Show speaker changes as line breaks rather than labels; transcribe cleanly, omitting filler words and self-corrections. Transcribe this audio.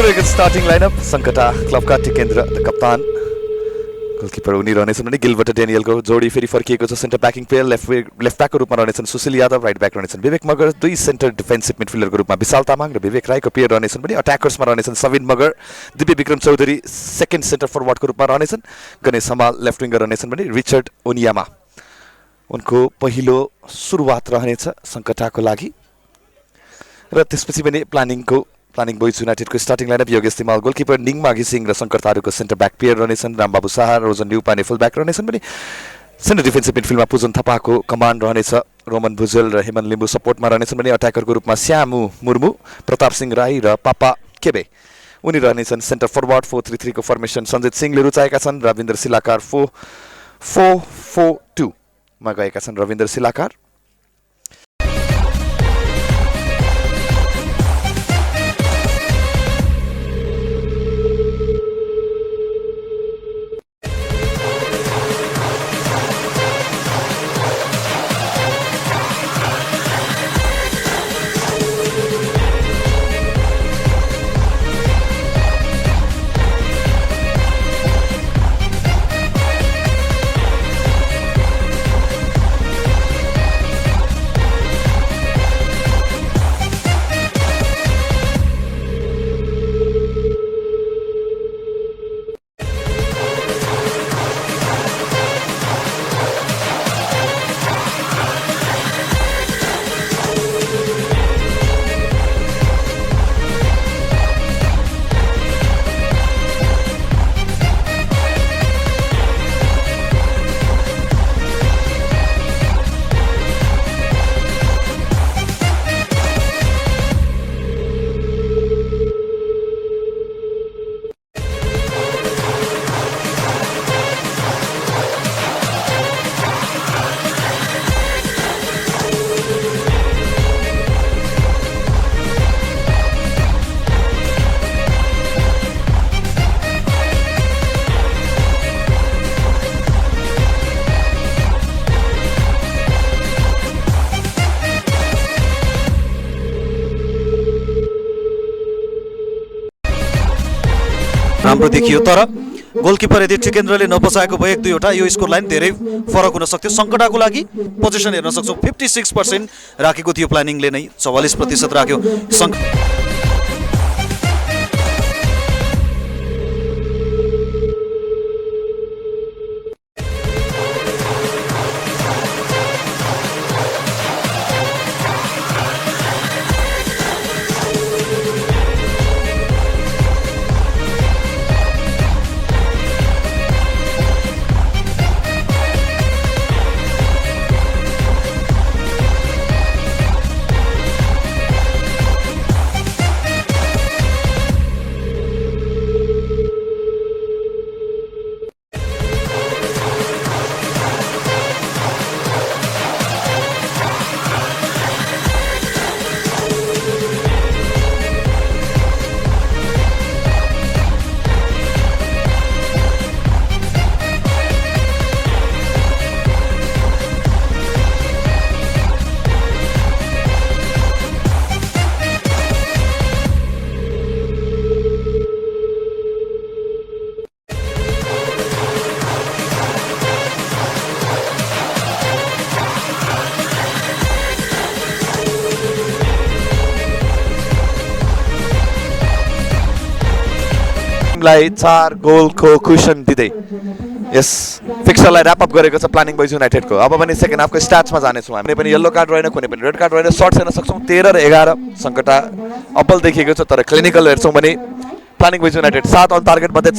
रहेको starting lineup Sankata क्लबका Tikendra the कप्तान गोलकिपर उनी रहनेछन् भने गिलबर्ट डेनियलको जोडी फेरि फर्किएको छ सेन्टर ब्याकिङ प्लेयर लेफ्ट ब्याकको रूपमा रहनेछन् सुशील यादव राइट ब्याक रहनेछन् विवेक मगर दुई सेन्टर डिफेन्सिभ मिडफिल्डरको रूपमा विशाल तामाङ र विवेक राईको पेयर रहनेछन् भने अट्याकर्समा रहनेछन् सविन मगर दिव्य विक्रम चौधरी सेकेन्ड सेन्टर फरवर्डको रूपमा रहनेछन् गणेश हमाल लेफ्ट विङ्गर रहनेछन् भने रिचर्ड ओनियामा उनको पहिलो सुरुवात रहनेछ सङ्कटाको लागि र त्यसपछि पनि planning boys युनाइटेडको starting lineup Yogesh Timal goalkeeper निङमा घिसिङ र शङ्कर थारूको सेन्टर ब्याक पेयर रहनेछन् रामबाबु शाह रोजन न्युपाने फुल ब्याक रहनेछन् भने सेन्टर डिफेन्सिभ मिडफिल्डमा पुजन थापाको कमान्ड रहनेछ रोमन भुजेल र हेमन लिम्बू सपोर्टमा रहनेछन् भने अट्याकरको रूपमा श्यामु मुर्मू प्रताप सिंह राई र पापा केबे उनी रहनेछन् सेन्टर फरवर्ड 4-3-3 को फर्मेसन सञ्जित सिंहले रुचाएका छन् रविन्द्र सिलाकार 4-4-4-2 मा गएका छन् रविन्द्र सिलाकार राम्रो देखियो तर गोलकिपर यदि टिकेन्द्रले नपचाएको भए 1-2 यो स्कोर लाइन धेरै फरक हुन सक्थ्यो सङ्कटाको लागि पोजिसन हेर्न सक्छौँ 56% राखेको थियो प्लानिङले नै 44% राख्यो लाई 4 गोलको कुसन दिँदै यस फिक्सरलाई ऱ्याप अप गरेको छ प्लानिङ बोइज युनाइटेडको अब पनि सेकेन्ड हाफको स्टार्ट्समा जानेछौँ हामी पनि येलो कार्ड रहेन कुनै पनि रेड कार्ड रहेन सर्ट्स हेर्न सक्छौँ 13 र 11 सङ्कटा अब्बल देखिएको छ तर क्लिनिकल हेर्छौँ भने प्लानिङ बोइज युनाइटेड 7 अन टार्गेट मध्ये